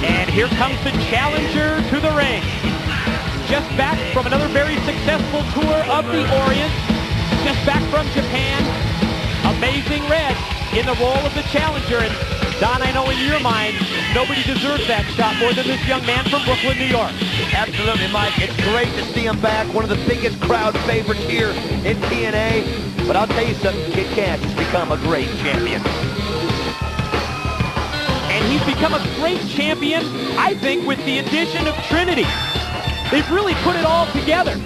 And here comes the challenger to the ring. Just back from another very successful tour of the Orient. Just back from Japan. Amazing Red in the role of the challenger. And Don, I know in your mind, nobody deserves that shot more than this young man from Brooklyn, New York. Absolutely, Mike. It's great to see him back. One of the biggest crowd favorites here in TNA. But I'll tell you something, Kid Kash has become a great champion. And he's become a great champion, I think, with the addition of Trinity. They've really put it all together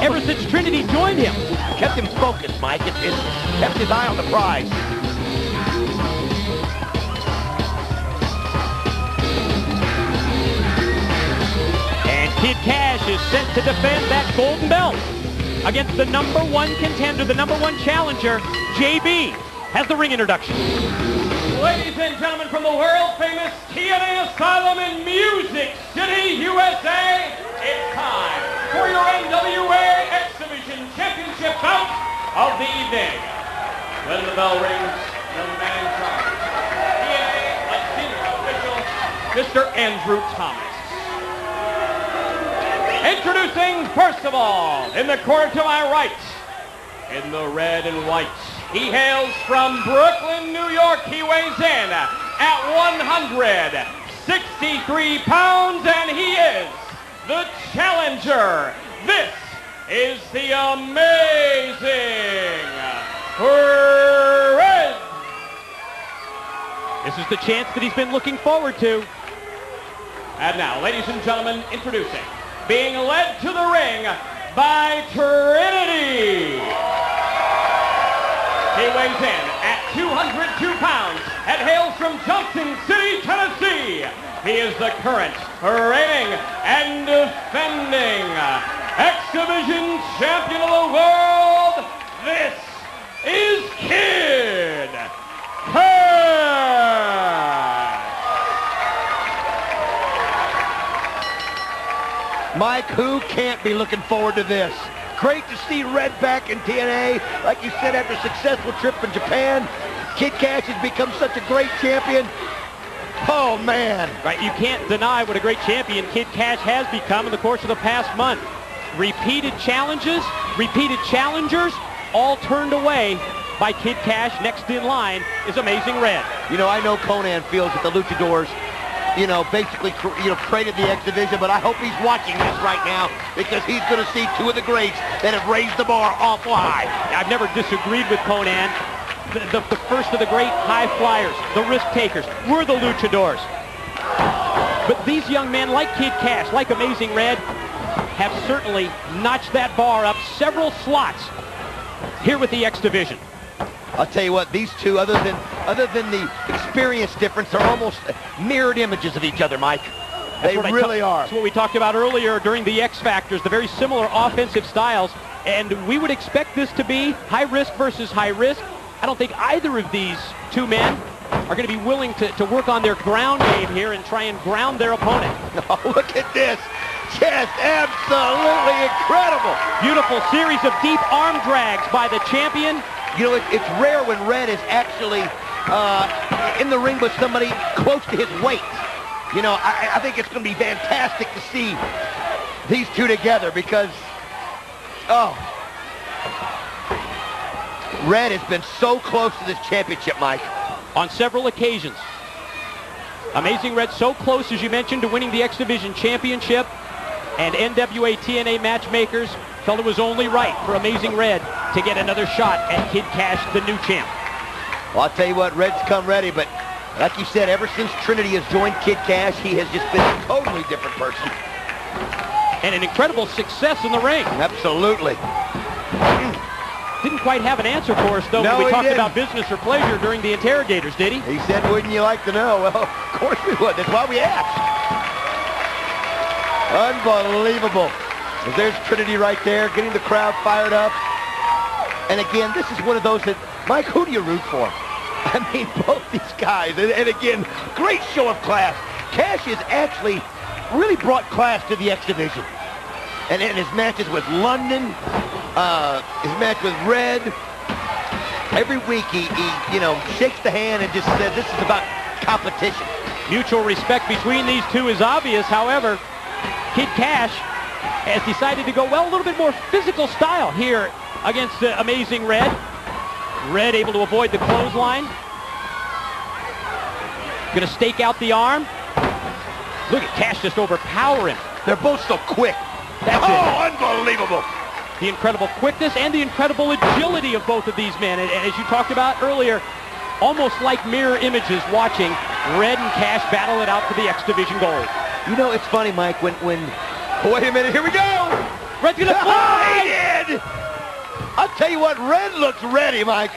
ever since Trinity joined him. Kept him focused, Mike. It kept his eye on the prize. And Kid Kash is set to defend that golden belt against the #1 contender, the #1 challenger. JB has the ring introduction. Ladies and gentlemen, from the world-famous TNA Asylum in Music City, USA, it's time for your NWA X Division Championship bout of the evening. When the bell rings, the man in charge, TNA senior official, Mr. Andrew Thomas. Introducing, first of all, in the corner to my right, in the red and white, he hails from Brooklyn, New York. He weighs in at 163 pounds, and he is the challenger. This is the amazing Red. This is the chance that he's been looking forward to. And now, ladies and gentlemen, introducing, being led to the ring by Trinity. He weighs in at 202 pounds and hails from Johnson City, Tennessee. He is the current reigning and defending X Division champion of the world. This is Kid Kash. Mike, who can't be looking forward to this? Great to see Red back in TNA. Like you said, after a successful trip in Japan, Kid Kash has become such a great champion. Oh, man. Right, you can't deny what a great champion Kid Kash has become in the course of the past month. Repeated challenges, repeated challengers, all turned away by Kid Kash. Next in line is Amazing Red. You know, I know Conan feels that the Luchadors, basically, created the X Division, but I hope he's watching this right now because he's going to see two of the greats that have raised the bar awful high. I've never disagreed with Conan. The first of the great high flyers, the risk takers, were the Luchadors. But these young men, like Kid Kash, like Amazing Red, have certainly notched that bar up several slots here with the X Division. I'll tell you what, these two, other than the experience difference, they're almost mirrored images of each other, Mike. They really are. That's what we talked about earlier during the X Factors, the very similar offensive styles. And we would expect this to be high risk versus high risk. I don't think either of these two men are going to be willing to work on their ground game here and try and ground their opponent. Oh, look at this. Just absolutely incredible. Beautiful series of deep arm drags by the champion. You know, it's rare when Red is actually in the ring with somebody close to his weight. You know, I think it's going to be fantastic to see these two together because, Red has been so close to this championship, Mike. On several occasions. Amazing Red so close, as you mentioned, to winning the X Division championship. And NWA TNA matchmakers felt it was only right for Amazing Red to get another shot at Kid Kash, the new champ. Well, I'll tell you what, Red's come ready, but like you said, ever since Trinity has joined Kid Kash, he has just been a totally different person. And an incredible success in the ring. Absolutely. Didn't quite have an answer for us, though, when we talked about business or pleasure during the interrogators, did he? He said, wouldn't you like to know? Well, of course we would. That's why we asked. Unbelievable. There's Trinity right there, getting the crowd fired up. And again, this is one of those that, Mike, who do you root for? I mean, both these guys. And again, great show of class. Kash has actually really brought class to the X Division. And in his matches with London, his match with Red, every week he shakes the hand and just says this is about competition. Mutual respect between these two is obvious. However, Kid Kash has decided to go, well, a little bit more physical style here against Amazing Red. Red able to avoid the clothesline. Going to stake out the arm. Look at Kash just overpower him. They're both so quick. That's it. Unbelievable. The incredible quickness and the incredible agility of both of these men. And as you talked about earlier, almost like mirror images watching Red and Kash battle it out for the X Division gold. You know, it's funny, Mike, when wait a minute, here we go. Red's gonna fly! He did! I'll tell you what, Red looks ready, Mike.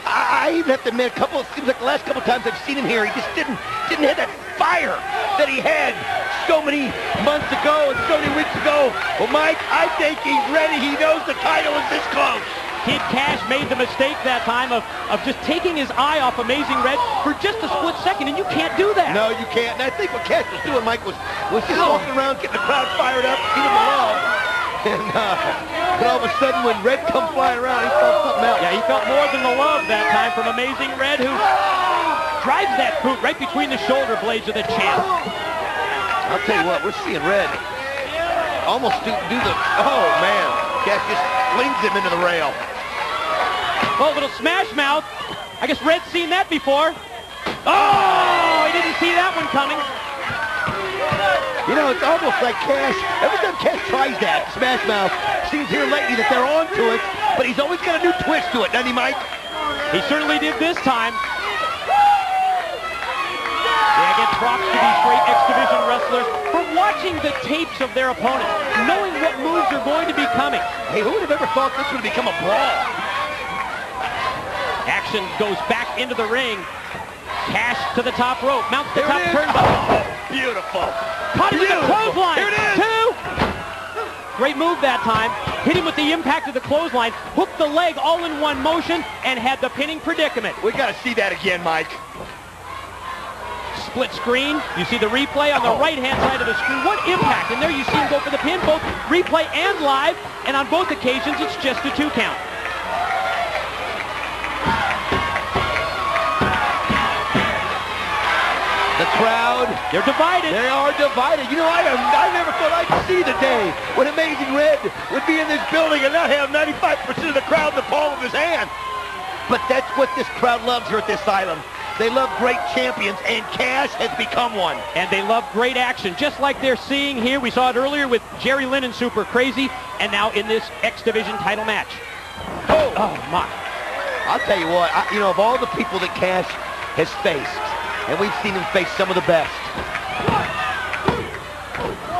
I even have to admit, seems like the last couple times I've seen him here, he just didn't have that fire that he had so many months ago and so many weeks ago. Well, Mike, I think he's ready. He knows the title is this close. Kid Kash made the mistake that time of just taking his eye off Amazing Red for just a split second, and you can't do that. No, you can't. And I think what Kash was doing, Mike, was just walking around, getting the crowd fired up, feeding the love. And all of a sudden, when Red come flying around, he felt something else. Yeah, he felt more than the love that time from Amazing Red, who drives that boot right between the shoulder blades of the champ. I'll tell you what, we're seeing Red almost do the, oh man, Kash just flings him into the rail. Oh, little smash mouth. I guess Red's seen that before. Oh, he didn't see that one coming. You know, it's almost like Kash, every time Kash tries that, Smash Mouth, seems here lately that they're onto it, but he's always got a new twist to it, doesn't he, Mike? He certainly did this time. Yeah, again, props to these great X Division wrestlers for watching the tapes of their opponents, knowing what moves are going to be coming. Hey, who would have ever thought this would have become a brawl? Action goes back into the ring. Kash to the top rope, mounts the top turnbuckle. Oh, beautiful. Caught him with the clothesline. Here it is. 2. Great move that time. Hit him with the impact of the clothesline, hooked the leg all in one motion, and had the pinning predicament. We got to see that again, Mike. Split screen. You see the replay on the right-hand side of the screen. What impact? And there you see him go for the pin, both replay and live. And on both occasions, it's just a 2 count. The crowd, they're divided. They are divided. You know, I never thought I'd see the day when Amazing Red would be in this building and not have 95% of the crowd in the palm of his hand. But that's what this crowd loves here at this asylum. They love great champions, and Kash has become one. And they love great action, just like they're seeing here. We saw it earlier with Jerry Lynn and Super Crazy, and now in this X Division title match. Oh my. I'll tell you what, you know, of all the people that Kash has faced, and we've seen him face some of the best,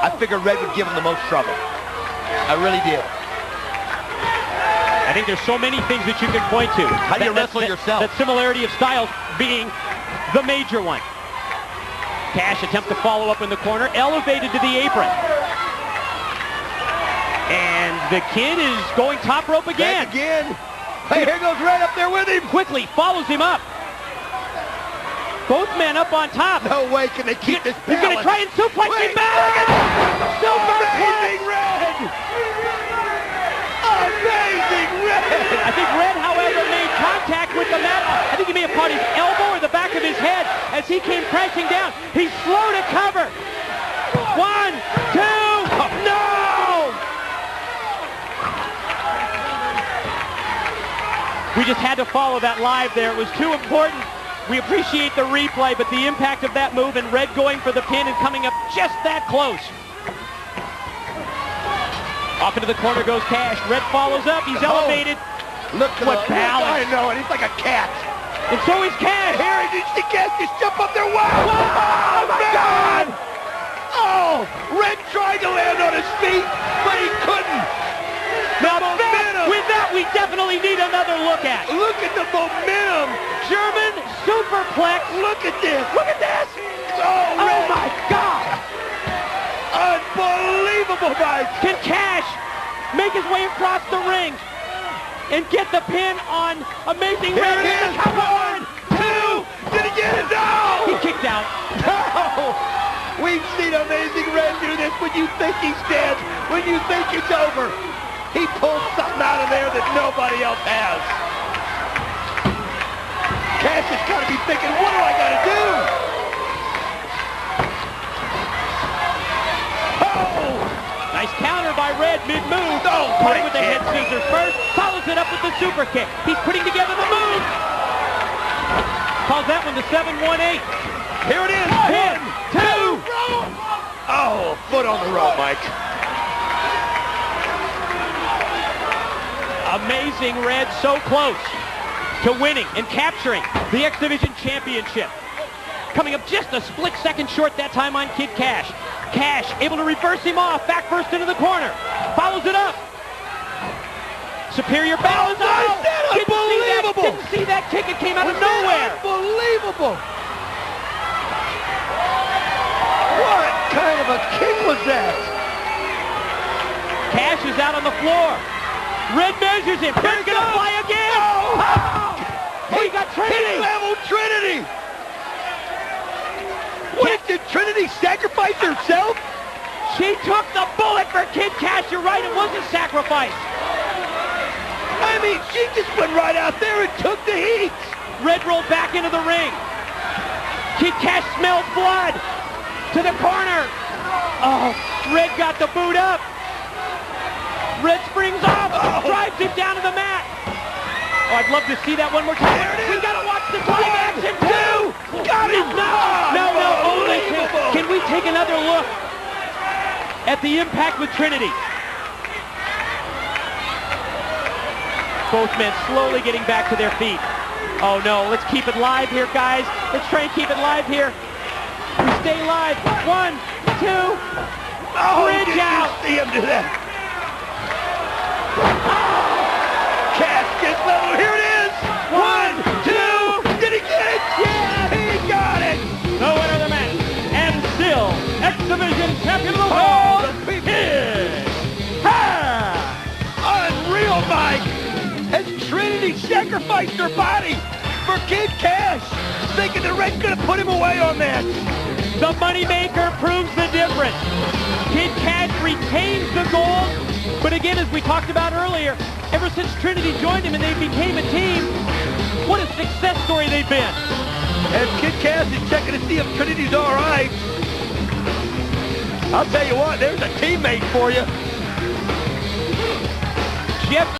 I figured Red would give him the most trouble. I really did. I think there's so many things that you can point to. How do you wrestle yourself? That similarity of styles being the major one. Kash attempt to follow up in the corner, elevated to the apron. And the Kid is going top rope again. Back again. Hey, here goes Red up there with him. Quickly follows him up. Both men up on top. No way can they keep this balance. He's going to try and suplex him back. Amazing Red. Amazing Red. I think Red, however, made contact with the mat. I think he may have caught his elbow or the back of his head as he came crashing down. He's slow to cover. 1, 2, no! We just had to follow that live there. It was too important. We appreciate the replay, but the impact of that move and Red going for the pin and coming up just that close. Off into the corner goes Kash. Red follows up. He's elevated. Look at what balance. I know it. He's like a cat. And so is Kash. Here, did you see Kash just jump up there? Wow! Oh, my God! Oh, Red tried to land on his feet, but he couldn't. With that, we definitely need another look at. Look at the momentum. German superplex. Look at this. Look at this. Oh, Red. My God. Unbelievable, guys. Can Kash make his way across the ring and get the pin on Amazing Red? Here it is. 1, 2. Did he get it? No. He kicked out. No. We've seen Amazing Red do this when you think he's dead, when you think it's over. He pulled something out of there that nobody else has. Kash has got to be thinking, what do I got to do? Nice counter by Red mid-move. Oh, Put it great with the head kick. scissors first. Follows it up with the super kick. He's putting together the move. Calls that one the 7-1-8. Here it is. 1, 2. Oh, foot on the rope, Mike. Amazing Red, so close to winning and capturing the X Division Championship. Coming up just a split second short that time on Kid Kash. Kash able to reverse him off, back first into the corner. Follows it up. Superior balance. Oh, unbelievable. Didn't see that kick. It came out of nowhere. Unbelievable. What kind of a kick was that? Kash is out on the floor. Red measures him. Red's going to fly again. Oh, he got Trinity. He leveled Trinity. What, did Trinity sacrifice herself? She took the bullet for Kid Kash. You're right, it was a sacrifice. I mean, she just went right out there and took the heat. Red rolled back into the ring. Kid Kash smells blood. To the corner. Oh, Red got the boot up. Red springs off. Drives him down to the mat. Oh, I'd love to see that one more time. We gotta watch the climax in 2. Got him. No, only 2. Can we take another look at the impact with Trinity? Both men slowly getting back to their feet. Oh no, let's keep it live here, guys. Let's try and keep it live here. We stay live. 1, 2. Bridge out. See him do that. Kash gets leveled. Here it is. 1, 2. Did he get it? Yeah, he got it. The winner of the match, and still X Division Champion of the World, Kid Kash. Unreal, Mike. Has Trinity sacrificed her body for Kid Kash, thinking the Red's going to put him away on that. The moneymaker proves the difference. Kid Kash retains the gold, but again, as we talked about earlier, ever since Trinity joined him and they became a team, what a success story they've been. As Kid Kash is checking to see if Trinity's all right, I'll tell you what, there's a teammate for you. Jeff